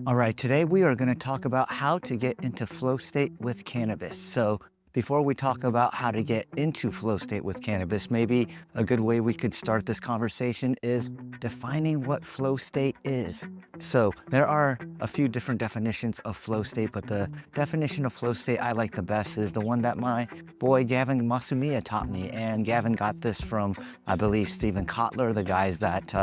All right, today we are going to talk about how to get into flow state with cannabis. So, before we talk about how to get into flow state with cannabis, maybe a good way we could start this conversation is defining what flow state is. So, there are a few different definitions of flow state, but the definition of flow state I like the best is the one that my boy Gavin Masumiya taught me. And Gavin got this from, I believe, Stephen Kotler, the guys that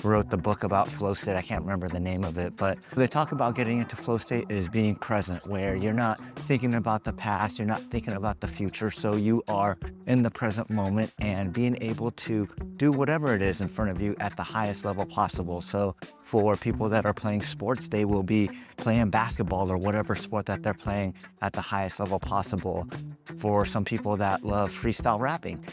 wrote the book about flow state. I can't remember the name of it, but they talk about getting into flow state is being present, where you're not thinking about the past, you're not thinking about the future. So you are in the present moment and being able to do whatever it is in front of you at the highest level possible. So for people that are playing sports, they will be playing basketball or whatever sport that they're playing at the highest level possible. For some people that love freestyle rapping,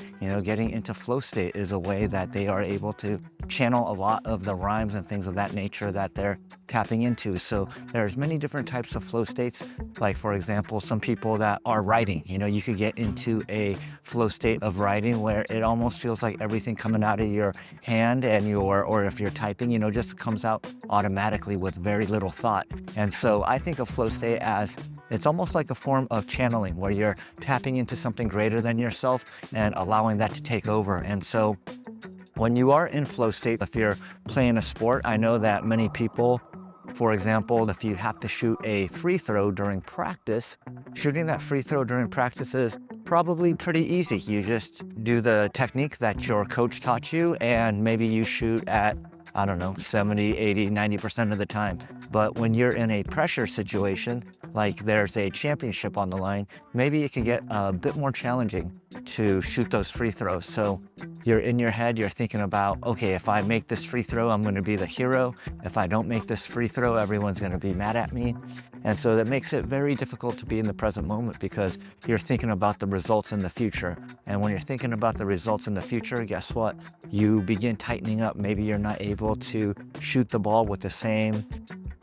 getting into flow state is a way that they are able to channel a lot of the rhymes and things of that nature that they're tapping into. So there's many different types of flow states. Like, for example, some people that are writing, you could get into a flow state of writing where it almost feels like everything coming out of your hand or if you're typing, just comes out automatically with very little thought. And so I think of flow state as it's almost like a form of channeling where you're tapping into something greater than yourself and allowing that to take over. And so when you are in flow state, if you're playing a sport, I know that many people, for example, if you have to shoot a free throw during practice, shooting that free throw during practice is probably pretty easy. You just do the technique that your coach taught you, and maybe you shoot at, I don't know, 70, 80, 90% of the time. But when you're in a pressure situation, like there's a championship on the line, maybe it can get a bit more challenging to shoot those free throws. So you're in your head, you're thinking about, okay, if I make this free throw, I'm going to be the hero. If I don't make this free throw, everyone's going to be mad at me. And so that makes it very difficult to be in the present moment because you're thinking about the results in the future. And when you're thinking about the results in the future, guess what? You begin tightening up. Maybe you're not able to shoot the ball with the same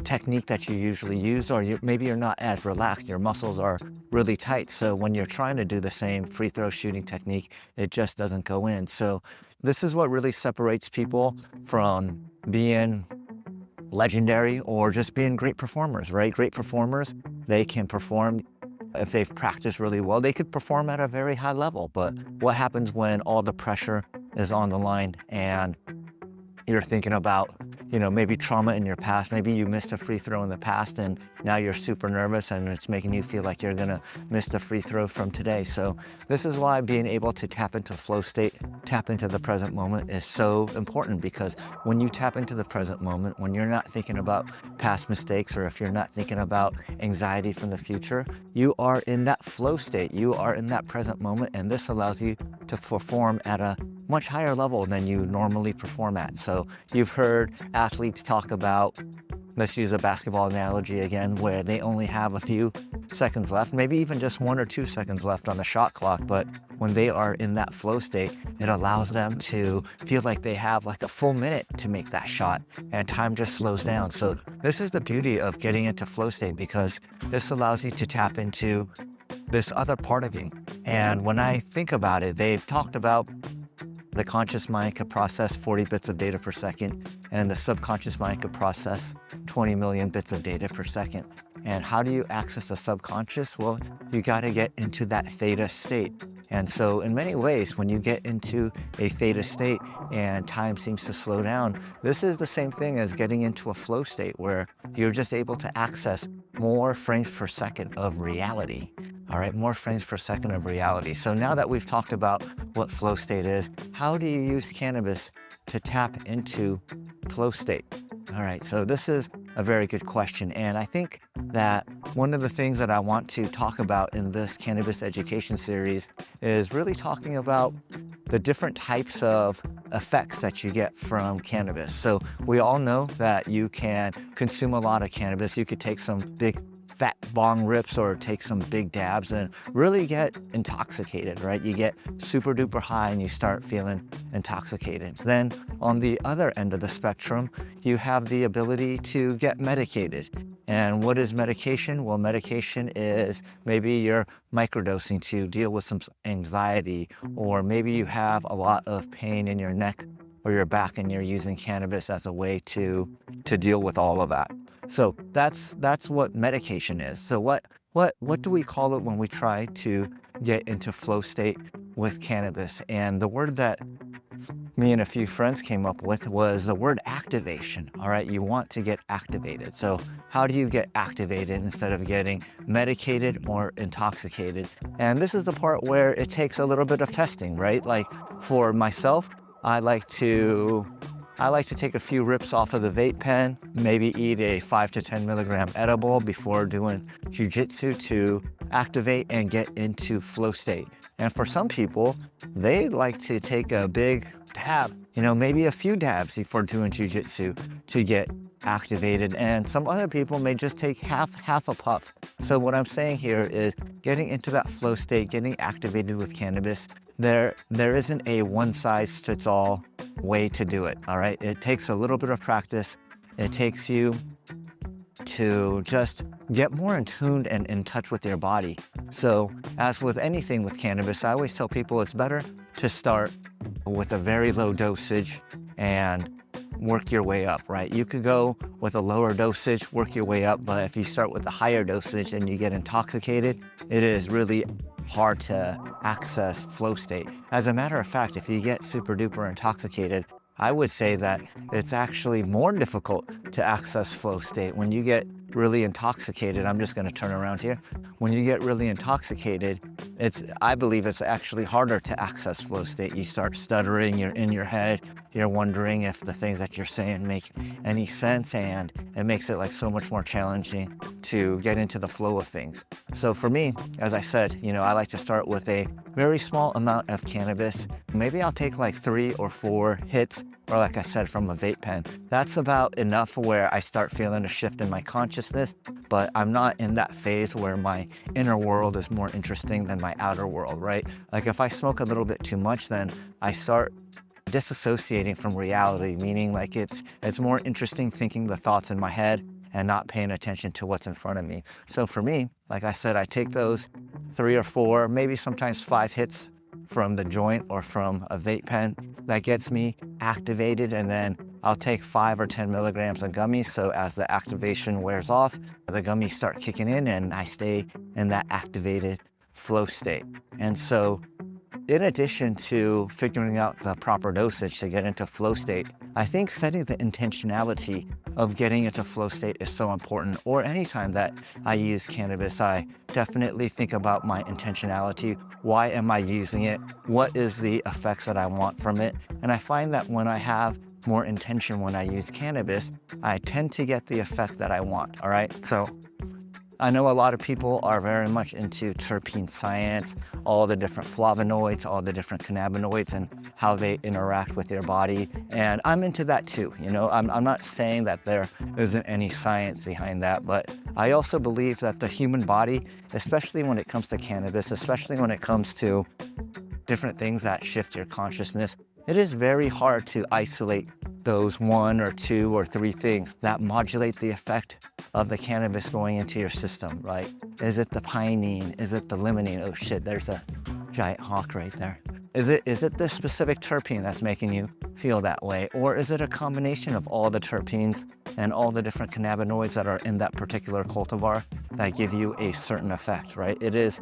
technique that you usually use, or maybe you're not as relaxed. Your muscles are really tight. So when you're trying to do the same free throw shooting technique, it just doesn't go in. So this is what really separates people from being legendary or just being great performers, right? Great performers, they can perform. If they've practiced really well, they could perform at a very high level. But what happens when all the pressure is on the line and you're thinking about, maybe trauma in your past? Maybe you missed a free throw in the past and now you're super nervous and it's making you feel like you're gonna miss the free throw from today. So this is why being able to tap into flow state, tap into the present moment is so important, because when you tap into the present moment, when you're not thinking about past mistakes, or if you're not thinking about anxiety from the future, you are in that flow state, you are in that present moment, and this allows you to perform at a much higher level than you normally perform at. So you've heard athletes talk about, let's use a basketball analogy again, where they only have a few seconds left, maybe even just 1 or 2 seconds left on the shot clock. But when they are in that flow state, it allows them to feel like they have like a full minute to make that shot, and time just slows down. So this is the beauty of getting into flow state, because this allows you to tap into this other part of you. And when I think about it, they've talked about the conscious mind could process 40 bits of data per second, and the subconscious mind could process 20 million bits of data per second. And how do you access the subconscious? Well, you got to get into that theta state. And so in many ways, when you get into a theta state and time seems to slow down, this is the same thing as getting into a flow state where you're just able to access more frames per second of reality. All right, more frames per second of reality. So now that we've talked about what flow state is, how do you use cannabis to tap into flow state? All right, so this is a very good question. And I think that one of the things that I want to talk about in this cannabis education series is really talking about the different types of effects that you get from cannabis. So we all know that you can consume a lot of cannabis. You could take some big fat bong rips or take some big dabs and really get intoxicated, right? You get super duper high and you start feeling intoxicated. Then on the other end of the spectrum, you have the ability to get medicated. And what is medication? Well, medication is maybe you're microdosing to deal with some anxiety, or maybe you have a lot of pain in your neck or your back and you're using cannabis as a way to deal with all of that. So that's what medication is. So what do we call it when we try to get into flow state with cannabis? And the word that me and a few friends came up with was the word activation. All right, you want to get activated. So how do you get activated instead of getting medicated or intoxicated? And this is the part where it takes a little bit of testing, right? Like for myself, I like to I like to take a few rips off of the vape pen, maybe eat a 5 to 10 milligram edible before doing jujitsu to activate and get into flow state. And for some people, they like to take a big dab, maybe a few dabs before doing jujitsu to get activated. And some other people may just take half a puff. So what I'm saying here is getting into that flow state, getting activated with cannabis. There isn't a one size fits all way to do it. All right. It takes a little bit of practice. It takes you to just get more in tune and in touch with your body. So as with anything with cannabis, I always tell people it's better to start with a very low dosage and work your way up, right? You could go with a lower dosage, work your way up, but if you start with a higher dosage and you get intoxicated, it is really hard to access flow state. As a matter of fact, if you get super duper intoxicated, I would say that it's actually more difficult to access flow state. When you get really intoxicated, I'm just gonna turn around here. When you get really intoxicated, I believe it's actually harder to access flow state. You start stuttering, you're in your head, you're wondering if the things that you're saying make any sense, and it makes it like so much more challenging to get into the flow of things. So for me, as I said, I like to start with a very small amount of cannabis. Maybe I'll take like 3 or 4 hits, or like I said, from a vape pen. That's about enough where I start feeling a shift in my consciousness, but I'm not in that phase where my inner world is more interesting than my outer world, right? Like if I smoke a little bit too much, then I start disassociating from reality, meaning like it's more interesting thinking the thoughts in my head and not paying attention to what's in front of me. So for me, like I said, I take those 3 or 4, maybe sometimes 5 hits from the joint or from a vape pen. That gets me activated, and then I'll take 5 or 10 milligrams of gummies. So as the activation wears off, the gummies start kicking in and I stay in that activated flow state. And so in addition to figuring out the proper dosage to get into flow state, I think setting the intentionality of getting into flow state is so important. Or anytime that I use cannabis, I definitely think about my intentionality. Why am I using it? What is the effects that I want from it? And I find that when I have more intention when I use cannabis, I tend to get the effect that I want, all right? So I know a lot of people are very much into terpene science, all the different flavonoids, all the different cannabinoids and how they interact with your body. And I'm into that too. I'm not saying that there isn't any science behind that, but I also believe that the human body, especially when it comes to cannabis, especially when it comes to different things that shift your consciousness, it is very hard to isolate those 1 or 2 or 3 things that modulate the effect of the cannabis going into your system, right? Is it the pinene? Is it the limonene? Oh shit, there's a giant hawk right there. Is it this specific terpene that's making you feel that way? Or is it a combination of all the terpenes and all the different cannabinoids that are in that particular cultivar that give you a certain effect, right? It is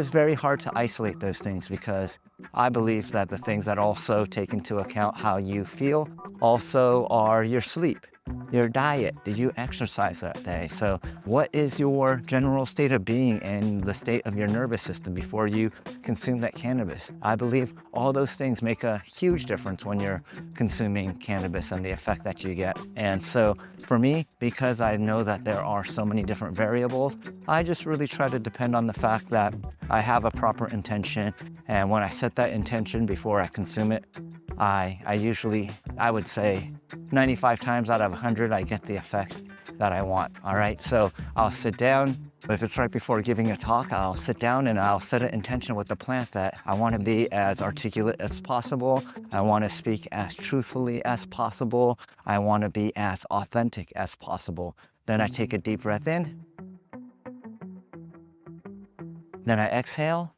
very hard to isolate those things, because I believe that the things that also take into account how you feel also are your sleep, your diet. Did you exercise that day? So what is your general state of being and the state of your nervous system before you consume that cannabis? I believe all those things make a huge difference when you're consuming cannabis and the effect that you get. And so for me, because I know that there are so many different variables, I just really try to depend on the fact that I have a proper intention. And when I set that intention before I consume it, I would say 95 times out of 100, I get the effect that I want. All right, so I'll sit down. If it's right before giving a talk, I'll sit down and I'll set an intention with the plant that I want to be as articulate as possible. I want to speak as truthfully as possible. I want to be as authentic as possible. Then I take a deep breath in. Then I exhale.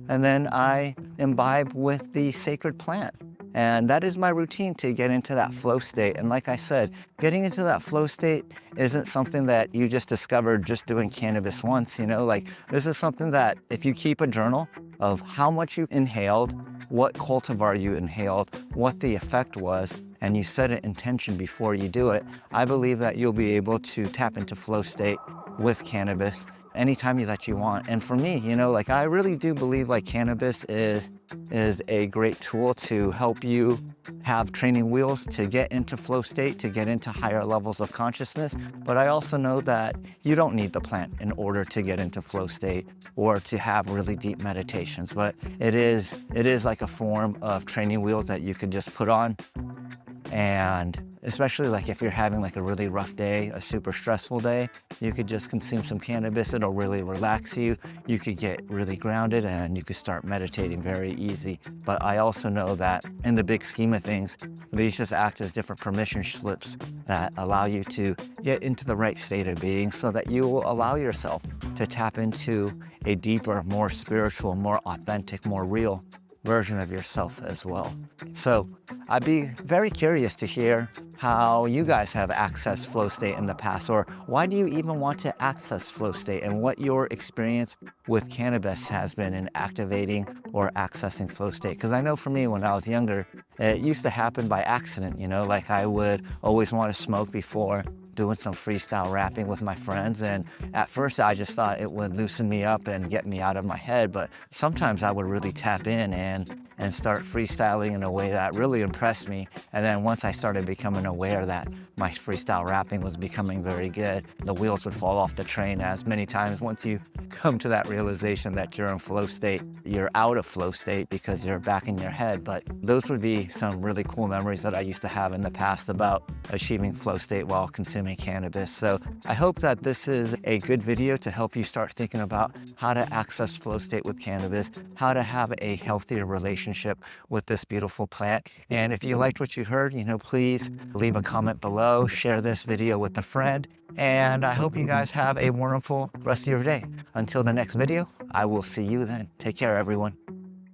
And then I imbibe with the sacred plant. And that is my routine to get into that flow state. And like I said, getting into that flow state isn't something that you just discovered just doing cannabis once, like this is something that if you keep a journal of how much you inhaled, what cultivar you inhaled, what the effect was, and you set an intention before you do it, I believe that you'll be able to tap into flow state with cannabis anytime that you want. And for me, like I really do believe like cannabis is a great tool to help you have training wheels to get into flow state, to get into higher levels of consciousness. But I also know that you don't need the plant in order to get into flow state or to have really deep meditations. But it is like a form of training wheels that you could just put on. And especially like if you're having like a really rough day, a super stressful day, you could just consume some cannabis. It'll really relax you. You could get really grounded and you could start meditating very easy. But I also know that in the big scheme of things, these just act as different permission slips that allow you to get into the right state of being so that you will allow yourself to tap into a deeper, more spiritual, more authentic, more real version of yourself as well. So I'd be very curious to hear how you guys have accessed flow state in the past, or why do you even want to access flow state, and what your experience with cannabis has been in activating or accessing flow state. Because I know for me, when I was younger, it used to happen by accident, like I would always want to smoke before doing some freestyle rapping with my friends. And at first I just thought it would loosen me up and get me out of my head. But sometimes I would really tap in and start freestyling in a way that really impressed me. And then once I started becoming aware that my freestyle rapping was becoming very good, the wheels would fall off the train, as many times once you come to that realization that you're in flow state, you're out of flow state because you're back in your head. But those would be some really cool memories that I used to have in the past about achieving flow state while consuming cannabis. So I hope that this is a good video to help you start thinking about how to access flow state with cannabis, how to have a healthier relationship with this beautiful plant. And if you liked what you heard, please leave a comment below, share this video with a friend, and I hope you guys have a wonderful rest of your day. Until the next video, I will see you then. Take care, everyone.